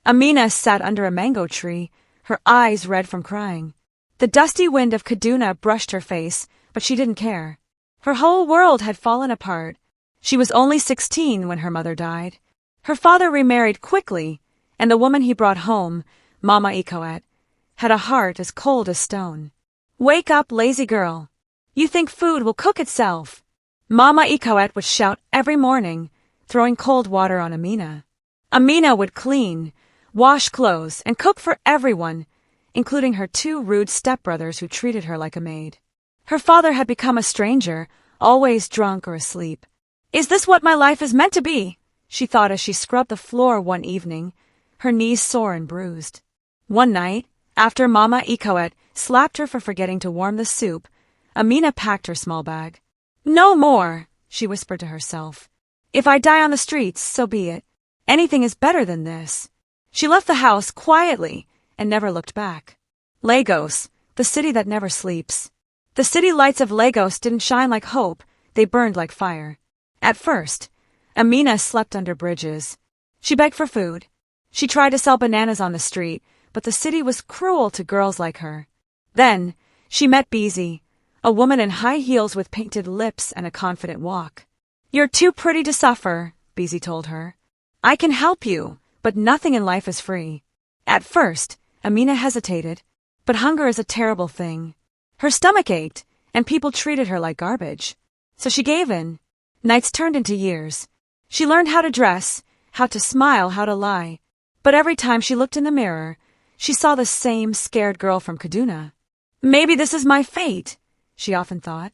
Amina sat under a mango tree, her eyes red from crying. The dusty wind of Kaduna brushed her face, but she didn't care. Her whole world had fallen apart. She was only 16 when her mother died. Her father remarried quickly, and the woman he brought home, Mama Ikoet, had a heart as cold as stone. "Wake up, lazy girl. You think food will cook itself." Mama Ikoet would shout every morning, throwing cold water on Amina. Amina would clean, wash clothes, and cook for everyone, including her 2 rude stepbrothers who treated her like a maid. Her father had become a stranger, always drunk or asleep. "Is this what my life is meant to be?" she thought as she scrubbed the floor one evening, her knees sore and bruised. One night, after Mama Ikoet slapped her for forgetting to warm the soup, Amina packed her small bag. "No more," she whispered to herself. "If I die on the streets, so be it. Anything is better than this." She left the house quietly and never looked back. Lagos, the city that never sleeps. The city lights of Lagos didn't shine like hope, they burned like fire. At first, Amina slept under bridges. She begged for food. She tried to sell bananas on the street, but the city was cruel to girls like her. Then, she met Beezy, a woman in high heels with painted lips and a confident walk. "You're too pretty to suffer," Beezy told her. "I can help you, but nothing in life is free." At first, Amina hesitated, but hunger is a terrible thing. Her stomach ached, and people treated her like garbage. So she gave in. Nights turned into years. She learned how to dress, how to smile, how to lie. But every time she looked in the mirror, she saw the same scared girl from Kaduna. "Maybe this is my fate," she often thought.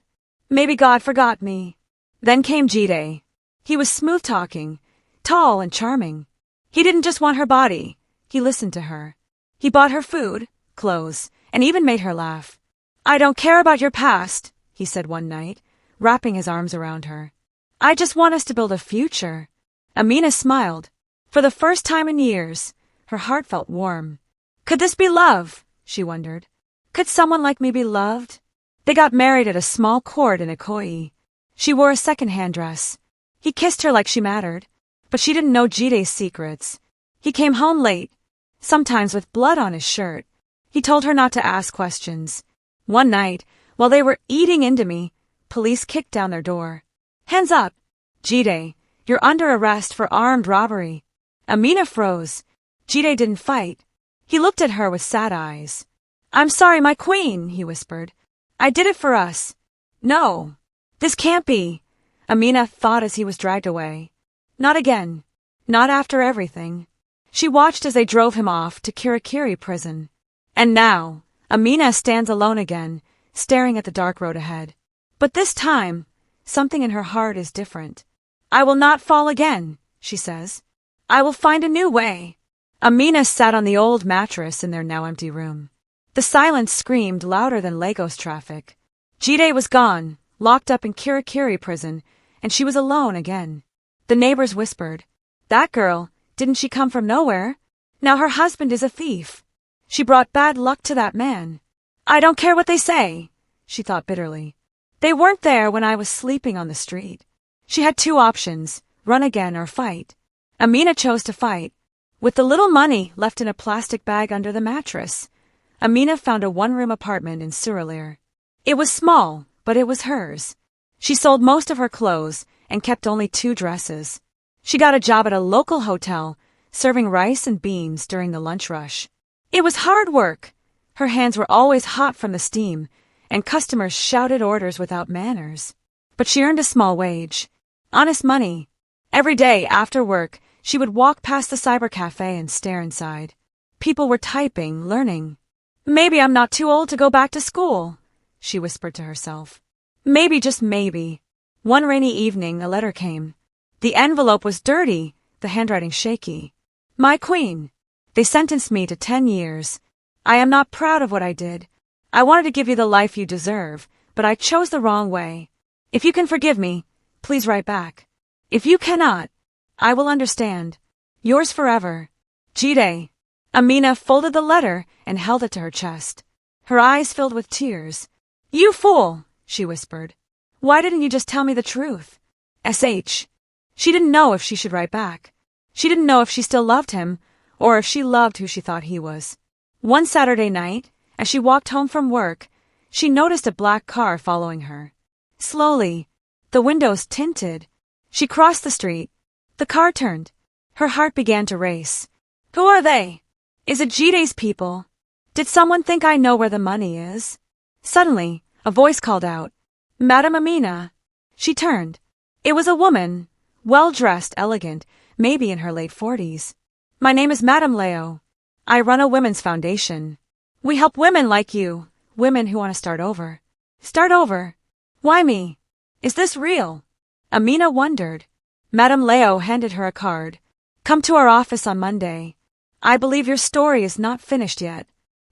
"Maybe God forgot me." Then came Jide. He was smooth-talking, tall and charming. He didn't just want her body, he listened to her. He bought her food, clothes, and even made her laugh. "I don't care about your past," he said one night, wrapping his arms around her. "I just want us to build a future." Amina smiled. For the first time in years, her heart felt warm. Could this be love? She wondered. Could someone like me be loved? They got married at a small court in Ikoyi. She wore a second-hand dress. He kissed her like she mattered, but she didn't know Jide's secrets. He came home late, sometimes with blood on his shirt. He told her not to ask questions. One night, while they were eating Indomie, police kicked down their door. "Hands up! Jide, you're under arrest for armed robbery." Amina froze. Jide didn't fight. He looked at her with sad eyes. "I'm sorry, my queen," he whispered. "I did it for us." "No, this can't be," Amina thought as he was dragged away. Not again. Not after everything. She watched as they drove him off to Kirikiri prison. And now, Amina stands alone again, staring at the dark road ahead. But this time, something in her heart is different. "I will not fall again," she says. "I will find a new way." Amina sat on the old mattress in their now empty room. The silence screamed louder than Lagos traffic. Jide was gone, locked up in Kirikiri prison, and she was alone again. The neighbors whispered, "That girl, didn't she come from nowhere? Now her husband is a thief. She brought bad luck to that man." "I don't care what they say," she thought bitterly. "They weren't there when I was sleeping on the street." She had two options, run again or fight. Amina chose to fight. With the little money left in a plastic bag under the mattress, Amina found a one-room apartment in Suralere. It was small, but it was hers. She sold most of her clothes and kept only 2 dresses. She got a job at a local hotel, serving rice and beans during the lunch rush. It was hard work. Her hands were always hot from the steam, and customers shouted orders without manners. But she earned a small wage. Honest money. Every day after work, she would walk past the cyber cafe and stare inside. People were typing, learning. "Maybe I'm not too old to go back to school," she whispered to herself. Maybe, just maybe. One rainy evening, a letter came. The envelope was dirty, the handwriting shaky. "My queen, they sentenced me to 10 years. I am not proud of what I did. I wanted to give you the life you deserve, but I chose the wrong way. If you can forgive me, please write back. If you cannot, I will understand. Yours forever, Jide." Amina folded the letter and held it to her chest. Her eyes filled with tears. "You fool," she whispered. "Why didn't you just tell me the truth?" She didn't know if she should write back. She didn't know if she still loved him, or if she loved who she thought he was. One Saturday night, as she walked home from work, she noticed a black car following her. Slowly, the windows tinted. She crossed the street. The car turned. Her heart began to race. Who are they? Is it Jide's people? Did someone think I know where the money is? Suddenly, a voice called out, Madam Amina. She turned. It was a woman, well-dressed, elegant, maybe in her late 40s. My name is Madam Leo. I run a women's foundation. We help women like you, women who want to start over. Start over? Why me? Is this real? Amina wondered. Madam Leo handed her a card. Come to our office on Monday. I believe your story is not finished yet.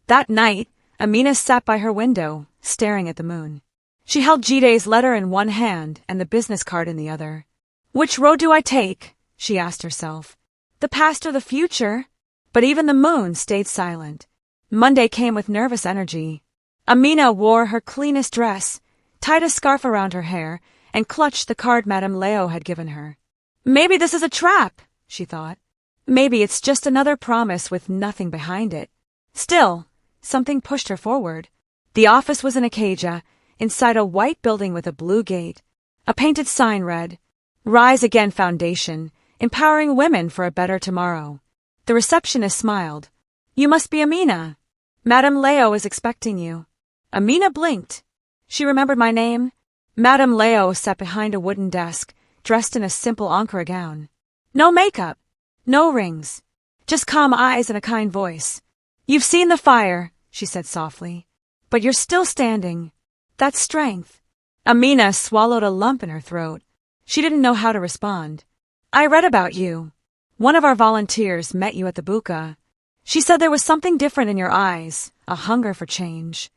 That night, Amina sat by her window, staring at the moon. She held Jide's letter in one hand and the business card in the other. Which road do I take? She asked herself. The past or the future? But even the moon stayed silent. Monday came with nervous energy. Amina wore her cleanest dress, tied a scarf around her hair, and clutched the card Madame Leo had given her. Maybe this is a trap, she thought. Maybe it's just another promise with nothing behind it. Still, something pushed her forward. The office was in Abuja, inside a white building with a blue gate. A painted sign read, Rise Again Foundation, empowering women for a better tomorrow. The receptionist smiled. You must be Amina. Madame Leo is expecting you. Amina blinked. She remembered my name. Madame Leo sat behind a wooden desk, dressed in a simple Ankara gown. No makeup, no rings, just calm eyes and a kind voice. You've seen the fire, she said softly, but you're still standing. That's strength. Amina swallowed a lump in her throat. She didn't know how to respond. I read about you. One of our volunteers met you at the Buka. She said there was something different in your eyes, a hunger for change.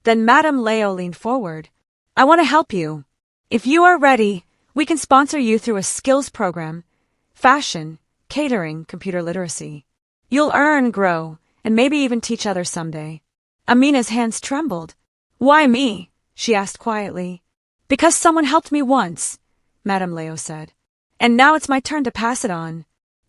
Then Madame Leo leaned forward. I want to help you. If you are ready, we can sponsor you through a skills program. Fashion, catering, computer literacy. You'll earn, grow, and maybe even teach others someday. Amina's hands trembled. Why me? She asked quietly. Because someone helped me once, Madame Leo said. And now it's my turn to pass it on.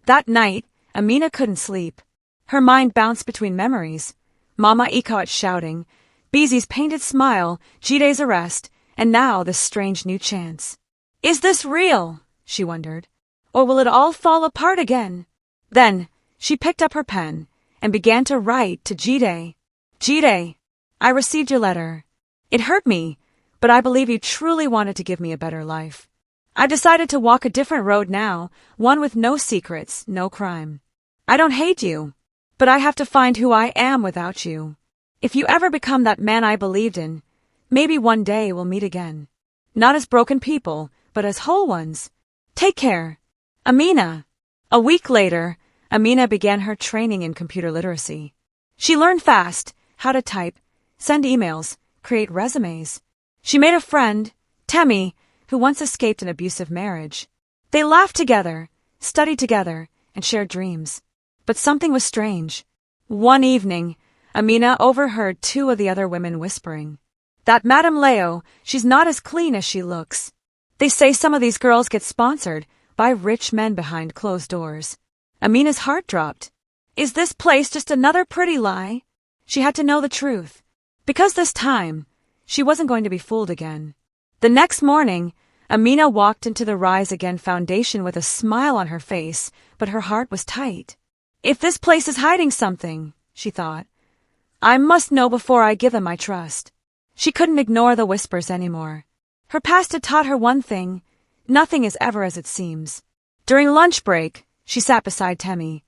That night, Amina couldn't sleep. Her mind bounced between memories. Mama Ikot shouting, Beezy's painted smile, Jide's arrest, and now this strange new chance. Is this real? She wondered. Or will it all fall apart again? Then, she picked up her pen and began to write to Jide. Jide, I received your letter. It hurt me, but I believe you truly wanted to give me a better life. I decided to walk a different road now, one with no secrets, no crime. I don't hate you, but I have to find who I am without you. If you ever become that man I believed in, maybe one day we'll meet again. Not as broken people, but as whole ones. Take care. Amina. A week later, Amina began her training in computer literacy. She learned fast how to type, send emails, create resumes. She made a friend, Temi, who once escaped an abusive marriage. They laughed together, studied together, and shared dreams. But something was strange. One evening, Amina overheard two of the other women whispering. That Madame Leo, she's not as clean as she looks. They say some of these girls get sponsored by rich men behind closed doors. Amina's heart dropped. Is this place just another pretty lie? She had to know the truth. Because this time, she wasn't going to be fooled again. The next morning, Amina walked into the Rise Again Foundation with a smile on her face, but her heart was tight. If this place is hiding something, she thought, I must know before I give them my trust. She couldn't ignore the whispers anymore. Her past had taught her one thing: nothing is ever as it seems. During lunch break, she sat beside Temi.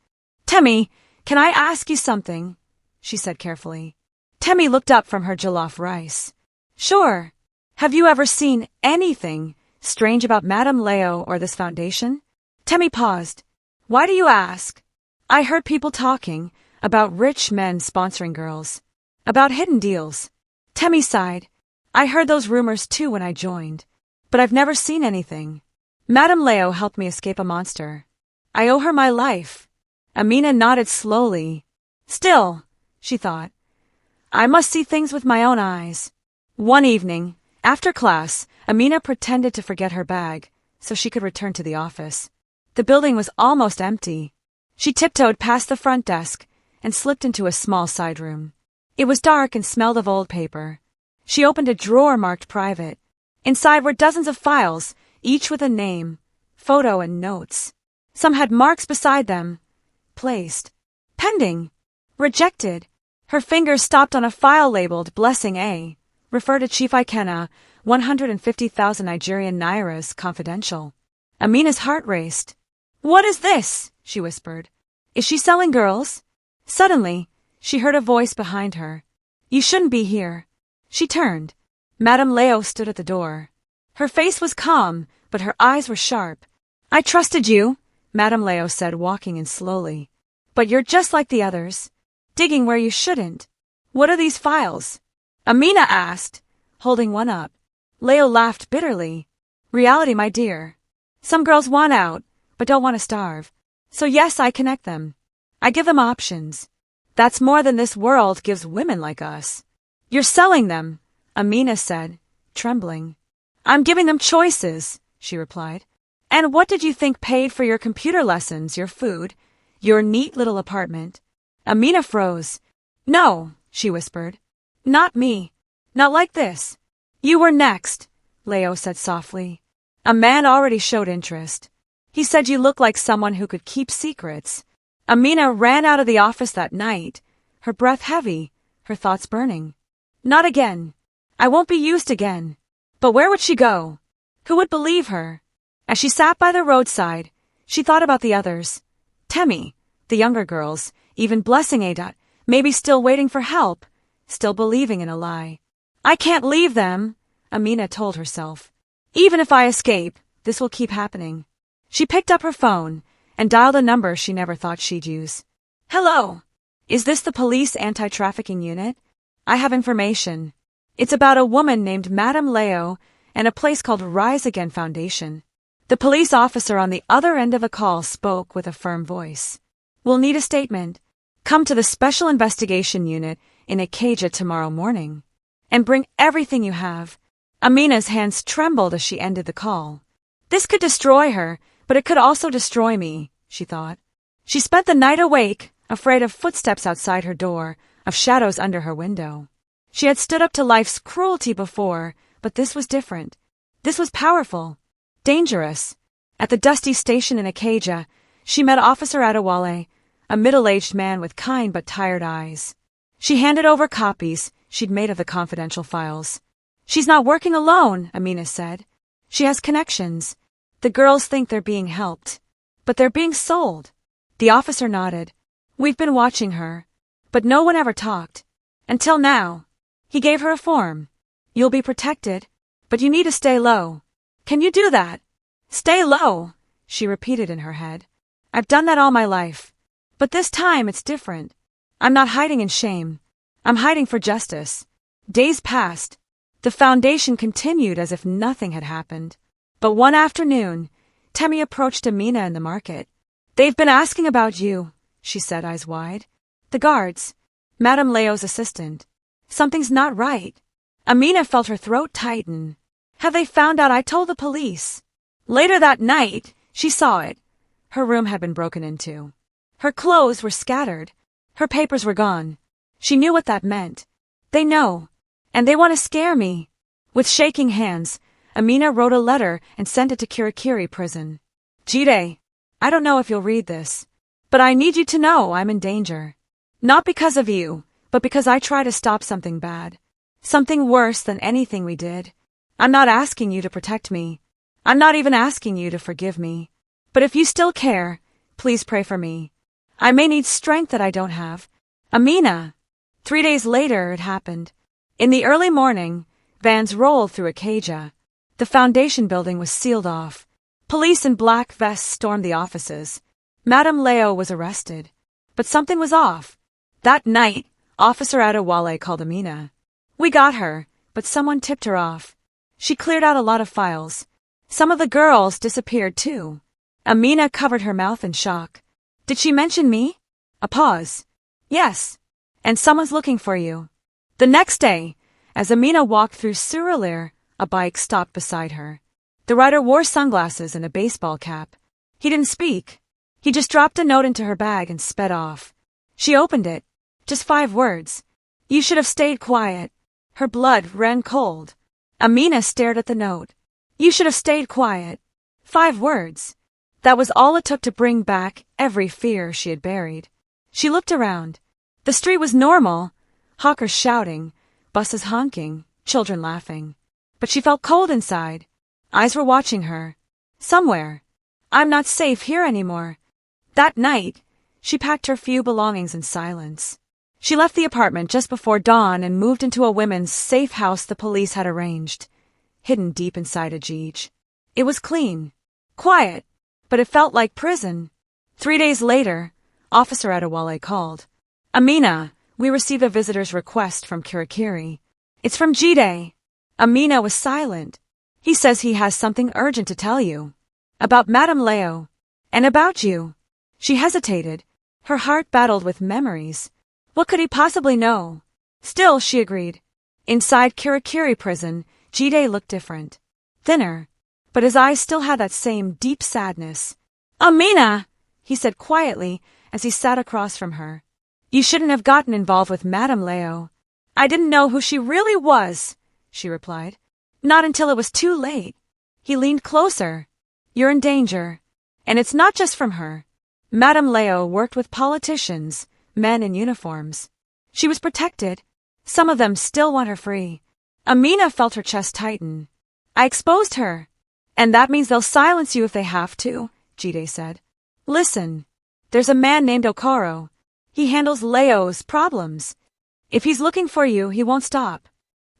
Temi, can I ask you something? She said carefully. Temi looked up from her jollof rice. Sure. Have you ever seen anything strange about Madame Leo or this foundation? Temi paused. Why do you ask? I heard people talking about rich men sponsoring girls, about hidden deals. Temi sighed. I heard those rumors too when I joined, but I've never seen anything. Madame Leo helped me escape a monster. I owe her my life. Amina nodded slowly. Still, she thought, I must see things with my own eyes. One evening, after class, Amina pretended to forget her bag so she could return to the office. The building was almost empty. She tiptoed past the front desk and slipped into a small side room. It was dark and smelled of old paper. She opened a drawer marked private. Inside were dozens of files, each with a name, photo, and notes. Some had marks beside them. Placed. Pending. Rejected. Her fingers stopped on a file labeled Blessing A. Refer to Chief Ikenna, 150,000 Nigerian nairas, confidential. Amina's heart raced. What is this? She whispered. Is she selling girls? Suddenly, she heard a voice behind her. You shouldn't be here. She turned. Madame Leo stood at the door. Her face was calm, but her eyes were sharp. I trusted you, Madame Leo said, walking in slowly. But you're just like the others, digging where you shouldn't. What are these files? Amina asked, holding one up. Leo laughed bitterly. Reality, my dear. Some girls want out, but don't want to starve. So yes, I connect them. I give them options. That's more than this world gives women like us. You're selling them, Amina said, trembling. I'm giving them choices, she replied. And what did you think paid for your computer lessons, your food, your neat little apartment? Amina froze. No, she whispered. Not me. Not like this. You were next, Leo said softly. A man already showed interest. He said you looked like someone who could keep secrets. Amina ran out of the office that night, her breath heavy, her thoughts burning. Not again. I won't be used again. But where would she go? Who would believe her? As she sat by the roadside, she thought about the others. Temi, the younger girls, even Blessing A. Maybe still waiting for help, still believing in a lie. I can't leave them, Amina told herself. Even if I escape, this will keep happening. She picked up her phone and dialed a number she never thought she'd use. Hello. Is this the police anti-trafficking unit? I have information. It's about a woman named Madame Leo and a place called Rise Again Foundation. The police officer on the other end of a call spoke with a firm voice. We'll need a statement. Come to the Special Investigation Unit in Abuja tomorrow morning. And bring everything you have. Amina's hands trembled as she ended the call. This could destroy her, but it could also destroy me, she thought. She spent the night awake, afraid of footsteps outside her door, of shadows under her window. She had stood up to life's cruelty before, but this was different. This was powerful. Dangerous. At the dusty station in Abuja, she met Officer Adewale, a middle-aged man with kind but tired eyes. She handed over copies she'd made of the confidential files. She's not working alone, Amina said. She has connections. The girls think they're being helped, but they're being sold. The officer nodded. We've been watching her, but no one ever talked. Until now. He gave her a form. You'll be protected, but you need to stay low. Can you do that? Stay low, she repeated in her head. I've done that all my life. But this time it's different. I'm not hiding in shame. I'm hiding for justice. Days passed. The foundation continued as if nothing had happened. But one afternoon, Temi approached Amina in the market. They've been asking about you, she said, eyes wide. The guards. Madame Leo's assistant. Something's not right. Amina felt her throat tighten. Have they found out I told the police? Later that night, she saw it. Her room had been broken into. Her clothes were scattered. Her papers were gone. She knew what that meant. They know. And they want to scare me. With shaking hands, Amina wrote a letter and sent it to Kirikiri prison. Jide, I don't know if you'll read this, but I need you to know I'm in danger. Not because of you, but because I try to stop something bad. Something worse than anything we did. I'm not asking you to protect me. I'm not even asking you to forgive me. But if you still care, please pray for me. I may need strength that I don't have. Amina. 3 days later, it happened. In the early morning, vans rolled through Abuja. The foundation building was sealed off. Police in black vests stormed the offices. Madame Leo was arrested. But something was off. That night, Officer Adewale called Amina. We got her, but someone tipped her off. She cleared out a lot of files. Some of the girls disappeared too. Amina covered her mouth in shock. Did she mention me? A pause. Yes. And someone's looking for you. The next day, as Amina walked through Suralere, a bike stopped beside her. The rider wore sunglasses and a baseball cap. He didn't speak. He just dropped a note into her bag and sped off. She opened it. Just 5 words. You should have stayed quiet. Her blood ran cold. Amina stared at the note. You should have stayed quiet. 5 words. That was all it took to bring back every fear she had buried. She looked around. The street was normal. Hawkers shouting, buses honking, children laughing. But she felt cold inside. Eyes were watching her. Somewhere. I'm not safe here anymore. That night, she packed her few belongings in silence. She left the apartment just before dawn and moved into a women's safe house the police had arranged, hidden deep inside a jeej. It was clean, quiet, but it felt like prison. 3 days later, Officer Adewale called. Amina, we received a visitor's request from Kirikiri. It's from Jide. Amina was silent. He says he has something urgent to tell you. About Madame Leo. And about you. She hesitated. Her heart battled with memories. What could he possibly know? Still, she agreed. Inside Kirikiri prison, Jide looked different. Thinner. But his eyes still had that same deep sadness. Amina! He said quietly as he sat across from her. You shouldn't have gotten involved with Madame Leo. I didn't know who she really was, she replied. Not until it was too late. He leaned closer. You're in danger. And it's not just from her. Madame Leo worked with politicians, men in uniforms. She was protected. Some of them still want her free. Amina felt her chest tighten. I exposed her. And that means they'll silence you if they have to, Jide said. Listen, there's a man named Okoro. He handles Leo's problems. If he's looking for you, he won't stop.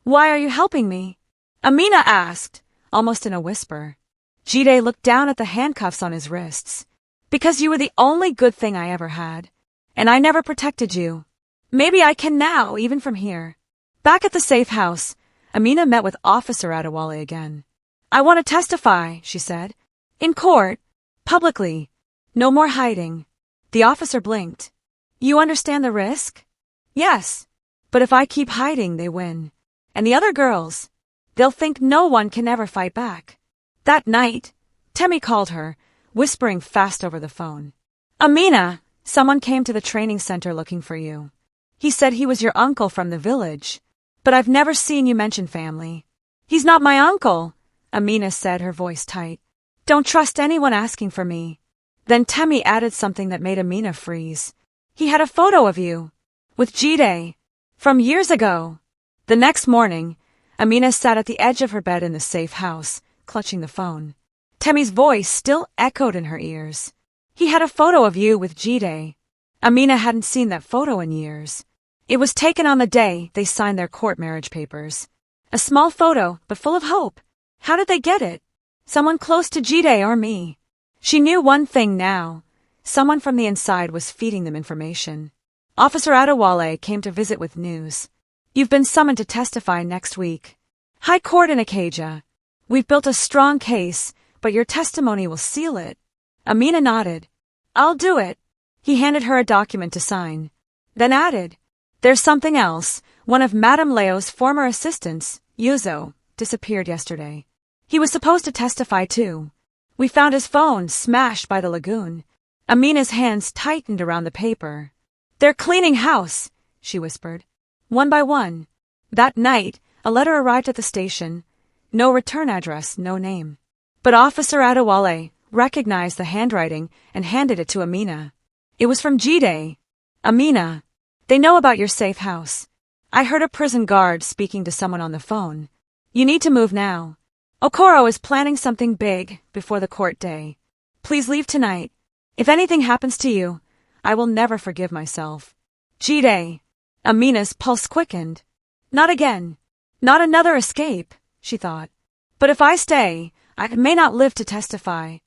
Why are you helping me? Amina asked, almost in a whisper. Jide looked down at the handcuffs on his wrists. Because you were the only good thing I ever had. And I never protected you. Maybe I can now, even from here. Back at the safe house, Amina met with Officer Adewale again. I want to testify, she said. In court. Publicly. No more hiding. The officer blinked. You understand the risk? Yes. But if I keep hiding, they win. And the other girls, they'll think no one can ever fight back. That night, Temi called her, whispering fast over the phone. Amina, someone came to the training center looking for you. He said he was your uncle from the village. But I've never seen you mention family. He's not my uncle, Amina said, her voice tight. Don't trust anyone asking for me. Then Temi added something that made Amina freeze. He had a photo of you. With Jide. From years ago. The next morning, Amina sat at the edge of her bed in the safe house, clutching the phone. Temi's voice still echoed in her ears. He had a photo of you with Jide. Amina hadn't seen that photo in years. It was taken on the day they signed their court marriage papers. A small photo, but full of hope. How did they get it? Someone close to Jide or me. She knew one thing now. Someone from the inside was feeding them information. Officer Adewale came to visit with news. You've been summoned to testify next week. High Court in Abuja. We've built a strong case, but your testimony will seal it. Amina nodded. I'll do it. He handed her a document to sign. Then added, there's something else. One of Madame Leo's former assistants, Yuzo, disappeared yesterday. He was supposed to testify too. We found his phone smashed by the lagoon. Amina's hands tightened around the paper. They're cleaning house, she whispered. One by one. That night, a letter arrived at the station. No return address, no name. But Officer Adewale recognized the handwriting and handed it to Amina. It was from Jide. Amina, they know about your safe house. I heard a prison guard speaking to someone on the phone. You need to move now. Okoro is planning something big before the court day. Please leave tonight. If anything happens to you, I will never forgive myself. Jide. Amina's pulse quickened. Not again. Not another escape, she thought. But if I stay, I may not live to testify.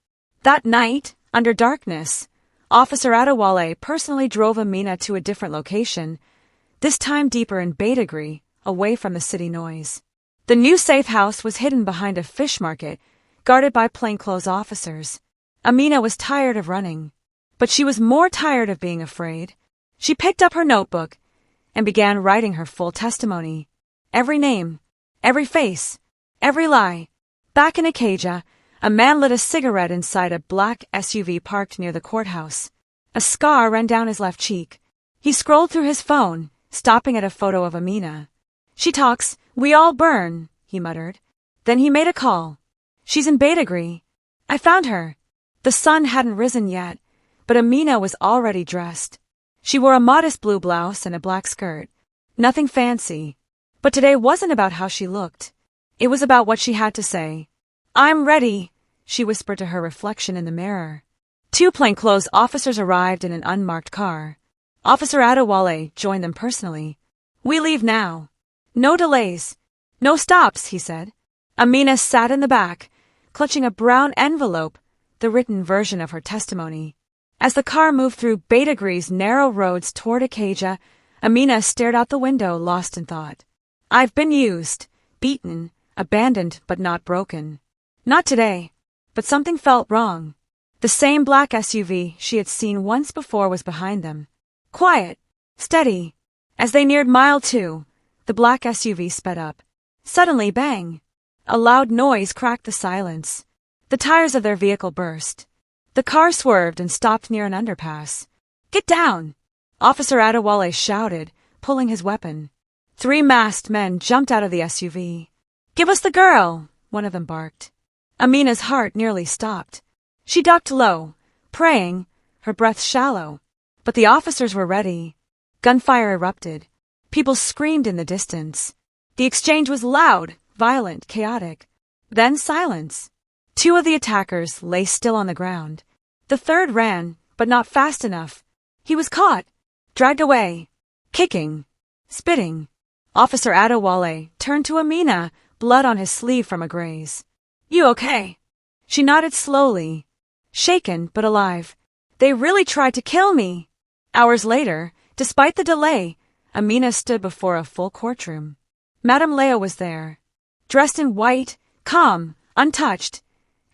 That night, under darkness, Officer Adewale personally drove Amina to a different location, this time deeper in Badagry, away from the city noise. The new safe house was hidden behind a fish market, guarded by plainclothes officers. Amina was tired of running, but she was more tired of being afraid. She picked up her notebook and began writing her full testimony. Every name, every face, every lie. Back in Abuja, a man lit a cigarette inside a black SUV parked near the courthouse. A scar ran down his left cheek. He scrolled through his phone, stopping at a photo of Amina. "She talks, we all burn," he muttered. Then he made a call. "She's in Betagri. I found her." The sun hadn't risen yet, but Amina was already dressed. She wore a modest blue blouse and a black skirt. Nothing fancy. But today wasn't about how she looked. It was about what she had to say. "I'm ready," she whispered to her reflection in the mirror. Two plainclothes officers arrived in an unmarked car. Officer Adewale joined them personally. "We leave now. No delays. No stops," he said. Amina sat in the back, clutching a brown envelope, the written version of her testimony. As the car moved through Betagri's narrow roads toward Abuja, Amina stared out the window, lost in thought. "I've been used, beaten, abandoned, but not broken. Not today." But something felt wrong. The same black SUV she had seen once before was behind them. Quiet, steady. As they neared mile 2, the black SUV sped up. Suddenly, bang! A loud noise cracked the silence. The tires of their vehicle burst. The car swerved and stopped near an underpass. "Get down!" Officer Adewale shouted, pulling his weapon. 3 masked men jumped out of the SUV. "Give us the girl!" one of them barked. Amina's heart nearly stopped. She ducked low, praying, her breath shallow. But the officers were ready. Gunfire erupted. People screamed in the distance. The exchange was loud, violent, chaotic. Then silence. 2 of the attackers lay still on the ground. The third ran, but not fast enough. He was caught, dragged away, kicking, spitting. Officer Adewale turned to Amina, blood on his sleeve from a graze. "You okay?" She nodded slowly, shaken but alive. "They really tried to kill me." Hours later, despite the delay, Amina stood before a full courtroom. Madame Leo was there, dressed in white, calm, untouched,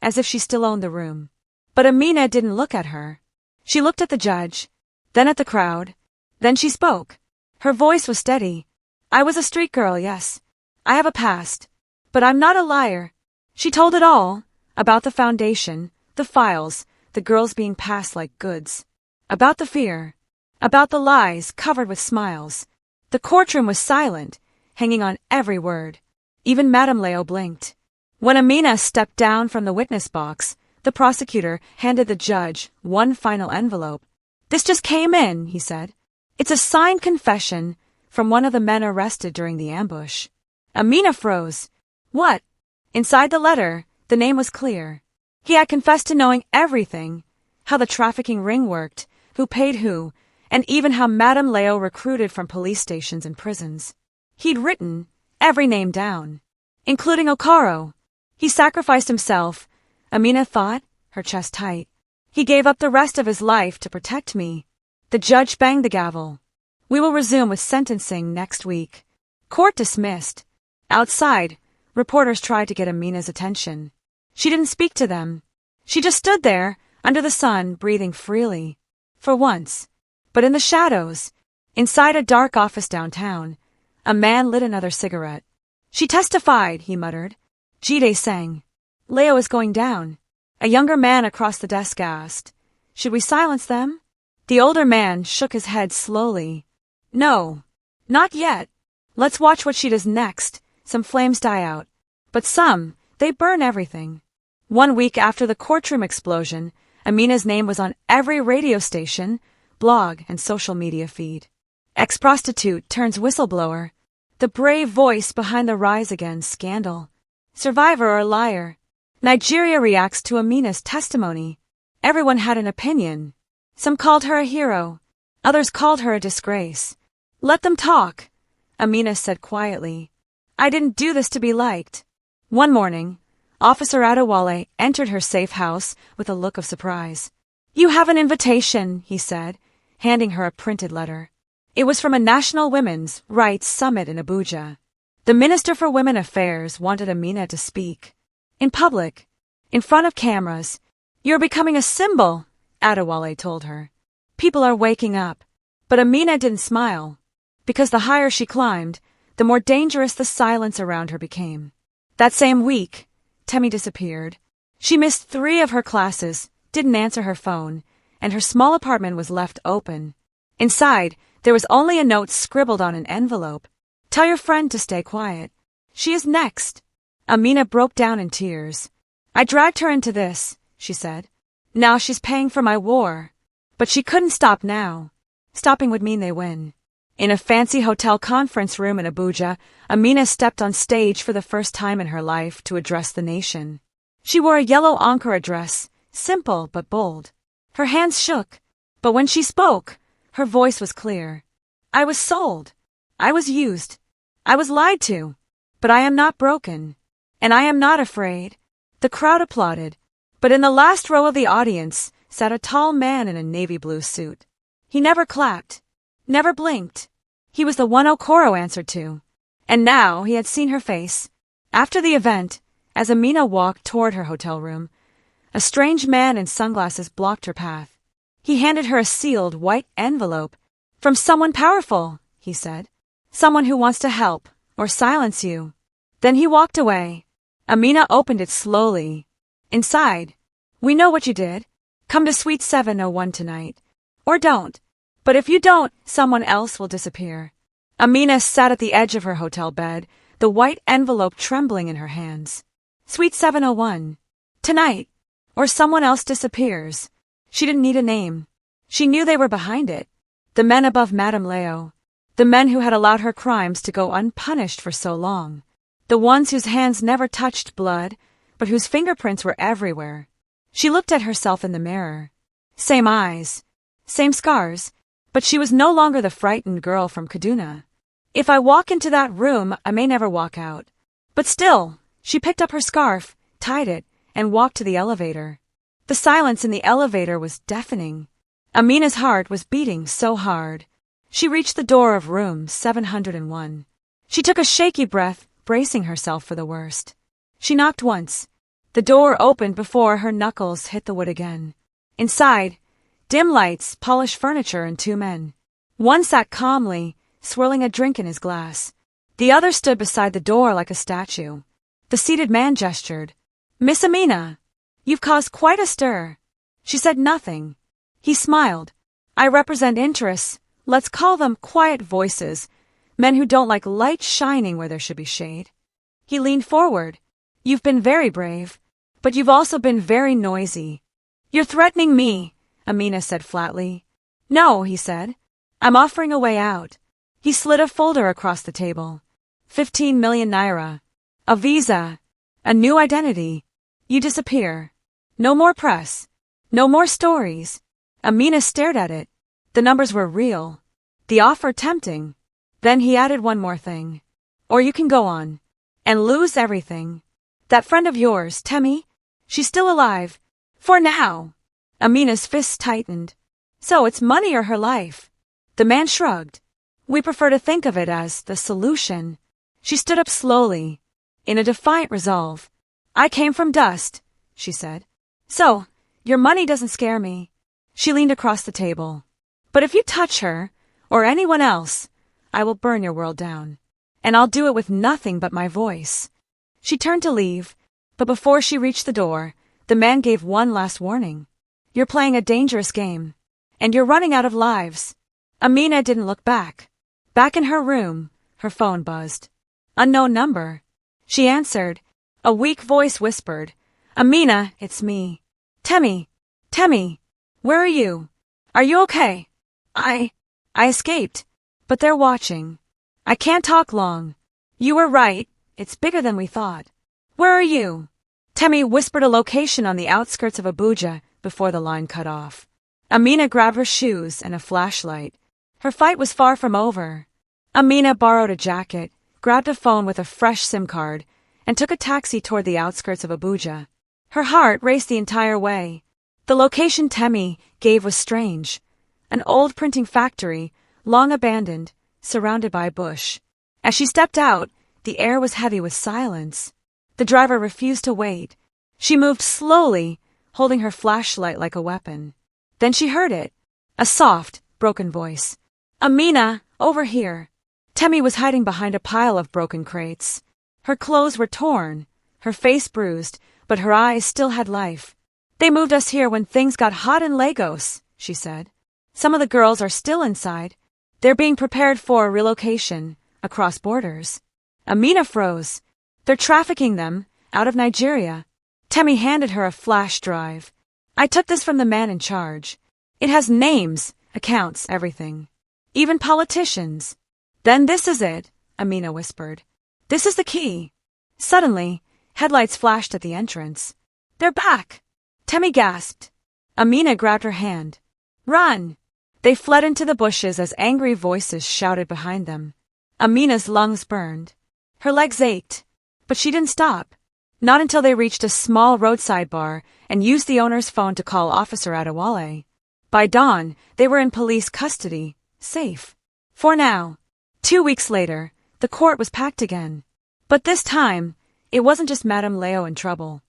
as if she still owned the room. But Amina didn't look at her. She looked at the judge, then at the crowd. Then she spoke. Her voice was steady. "I was a street girl, yes. I have a past. But I'm not a liar." She told it all, about the foundation, the files, the girls being passed like goods. About the fear. About the lies covered with smiles. The courtroom was silent, hanging on every word. Even Madame Leo blinked. When Amina stepped down from the witness box, the prosecutor handed the judge one final envelope. "This just came in," he said. "It's a signed confession from one of the men arrested during the ambush." Amina froze. "What?" Inside the letter, the name was clear. He had confessed to knowing everything, how the trafficking ring worked, who paid who, and even how Madame Leo recruited from police stations and prisons. He'd written every name down, including Okaro. He sacrificed himself, Amina thought, her chest tight. He gave up the rest of his life to protect me. The judge banged the gavel. "We will resume with sentencing next week." Court dismissed. Outside, reporters tried to get Amina's attention. She didn't speak to them. She just stood there, under the sun, breathing freely. For once. But in the shadows, inside a dark office downtown, a man lit another cigarette. "She testified," he muttered. Jide sang. "Leo is going down." A younger man across the desk asked, "Should we silence them?" The older man shook his head slowly. "No, not yet. Let's watch what she does next. Some flames die out. But some, they burn everything." 1 week after the courtroom explosion, Amina's name was on every radio station, blog, and social media feed. Ex-prostitute turns whistleblower. The brave voice behind the rise again scandal. Survivor or liar. Nigeria reacts to Amina's testimony. Everyone had an opinion. Some called her a hero. Others called her a disgrace. "Let them talk," Amina said quietly. "I didn't do this to be liked." One morning, Officer Adewale entered her safe house with a look of surprise. "You have an invitation," he said, handing her a printed letter. It was from a National Women's Rights Summit in Abuja. The Minister for Women Affairs wanted Amina to speak. In public, in front of cameras. "You're becoming a symbol," Adewale told her. "People are waking up." But Amina didn't smile. Because the higher she climbed, the more dangerous the silence around her became. That same week, Temi disappeared. She missed 3 of her classes, didn't answer her phone, and her small apartment was left open. Inside, there was only a note scribbled on an envelope. Tell your friend to stay quiet. She is next. Amina broke down in tears. I dragged her into this, she said. Now she's paying for my war. But she couldn't stop now. Stopping would mean they win. In a fancy hotel conference room in Abuja, Amina stepped on stage for the first time in her life to address the nation. She wore a yellow Ankara dress, simple but bold. Her hands shook, but when she spoke, her voice was clear. I was sold. I was used. I was lied to. But I am not broken. And I am not afraid. The crowd applauded. But in the last row of the audience sat a tall man in a navy blue suit. He never clapped. Never blinked. He was the one Okoro answered to. And now he had seen her face. After the event, as Amina walked toward her hotel room, a strange man in sunglasses blocked her path. He handed her a sealed white envelope. From someone powerful, he said. Someone who wants to help, or silence you. Then he walked away. Amina opened it slowly. Inside, we know what you did. Come to Suite 701 tonight. Or don't. But if you don't, someone else will disappear. Amina sat at the edge of her hotel bed, the white envelope trembling in her hands. Suite 701. Tonight. Or someone else disappears. She didn't need a name. She knew they were behind it. The men above Madame Leo. The men who had allowed her crimes to go unpunished for so long. The ones whose hands never touched blood, but whose fingerprints were everywhere. She looked at herself in the mirror. Same eyes. Same scars. But she was no longer the frightened girl from Kaduna. If I walk into that room, I may never walk out. But still, she picked up her scarf, tied it, and walked to the elevator. The silence in the elevator was deafening. Amina's heart was beating so hard. She reached the door of room 701. She took a shaky breath, bracing herself for the worst. She knocked once. The door opened before her knuckles hit the wood again. Inside, dim lights, polished furniture, and 2 men. One sat calmly, swirling a drink in his glass. The other stood beside the door like a statue. The seated man gestured. Miss Amina, you've caused quite a stir. She said nothing. He smiled. I represent interests, let's call them quiet voices, men who don't like light shining where there should be shade. He leaned forward. You've been very brave, but you've also been very noisy. You're threatening me, Amina said flatly. No, he said. I'm offering a way out. He slid a folder across the table. 15 million naira. A visa. A new identity. You disappear. No more press. No more stories. Amina stared at it. The numbers were real. The offer tempting. Then he added one more thing. Or you can go on. And lose everything. That friend of yours, Temi? She's still alive. For now. Amina's fists tightened. So it's money or her life. The man shrugged. We prefer to think of it as the solution. She stood up slowly, in a defiant resolve. I came from dust, she said. So, your money doesn't scare me. She leaned across the table. But if you touch her, or anyone else, I will burn your world down. And I'll do it with nothing but my voice. She turned to leave, but before she reached the door, the man gave one last warning. You're playing a dangerous game. And you're running out of lives. Amina didn't look back. Back in her room, her phone buzzed. Unknown number. She answered. A weak voice whispered. Amina, it's me. Temi. Where are you? Are you okay? I escaped. But they're watching. I can't talk long. You were right. It's bigger than we thought. Where are you? Temi whispered a location on the outskirts of Abuja before the line cut off. Amina grabbed her shoes and a flashlight. Her fight was far from over. Amina borrowed a jacket, grabbed a phone with a fresh SIM card, and took a taxi toward the outskirts of Abuja. Her heart raced the entire way. The location Temi gave was strange. An old printing factory, long abandoned, surrounded by bush. As she stepped out, the air was heavy with silence. The driver refused to wait. She moved slowly, holding her flashlight like a weapon. Then she heard it. A soft, broken voice. Amina, over here. Temi was hiding behind a pile of broken crates. Her clothes were torn, her face bruised, but her eyes still had life. "They moved us here when things got hot in Lagos," she said. "Some of the girls are still inside. They're being prepared for relocation across borders." Amina froze. "They're trafficking them out of Nigeria." Temi handed her a flash drive. "I took this from the man in charge. It has names, accounts, everything. Even politicians." "Then this is it," Amina whispered. "This is the key." Suddenly, headlights flashed at the entrance. "They're back!" Temi gasped. Amina grabbed her hand. "Run!" They fled into the bushes as angry voices shouted behind them. Amina's lungs burned. Her legs ached. But she didn't stop. Not until they reached a small roadside bar and used the owner's phone to call Officer Adewale. By dawn, they were in police custody, safe. For now. 2 weeks later, the court was packed again. But this time, it wasn't just Madame Leo in trouble.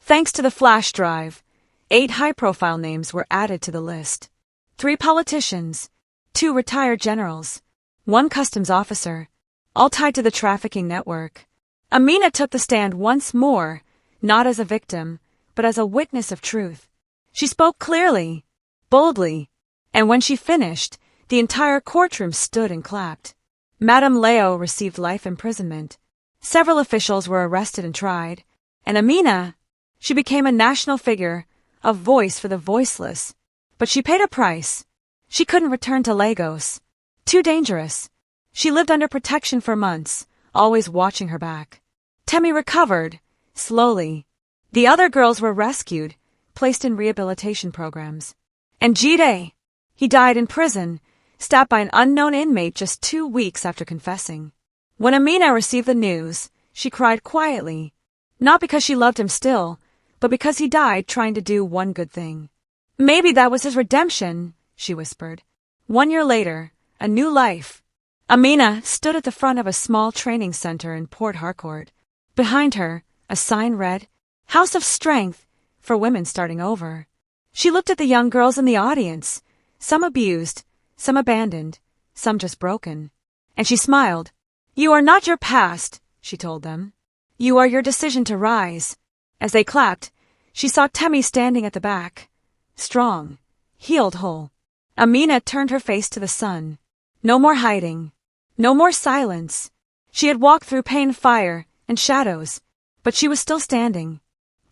Thanks to the flash drive, 8 high-profile names were added to the list. 3 politicians, 2 retired generals, 1 customs officer, all tied to the trafficking network. Amina took the stand once more, not as a victim, but as a witness of truth. She spoke clearly, boldly, and when she finished, the entire courtroom stood and clapped. Madame Leo received life imprisonment. Several officials were arrested and tried, and Amina, she became a national figure, a voice for the voiceless. But she paid a price. She couldn't return to Lagos. Too dangerous. She lived under protection for months, always watching her back. Temi recovered, slowly. The other girls were rescued, placed in rehabilitation programs. And Jide, he died in prison, stabbed by an unknown inmate just 2 weeks after confessing. When Amina received the news, she cried quietly, not because she loved him still, but because he died trying to do one good thing. "Maybe that was his redemption," she whispered. 1 year later, a new life. Amina stood at the front of a small training center in Port Harcourt. Behind her, a sign read, "House of Strength for Women Starting Over." She looked at the young girls in the audience, some abused, some abandoned, some just broken. And she smiled. "You are not your past," she told them. "You are your decision to rise." As they clapped, she saw Temi standing at the back. Strong, healed whole. Amina turned her face to the sun. No more hiding. No more silence. She had walked through pain, fire, and shadows, but she was still standing.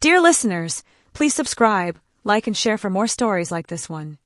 Dear listeners, please subscribe, like, and share for more stories like this one.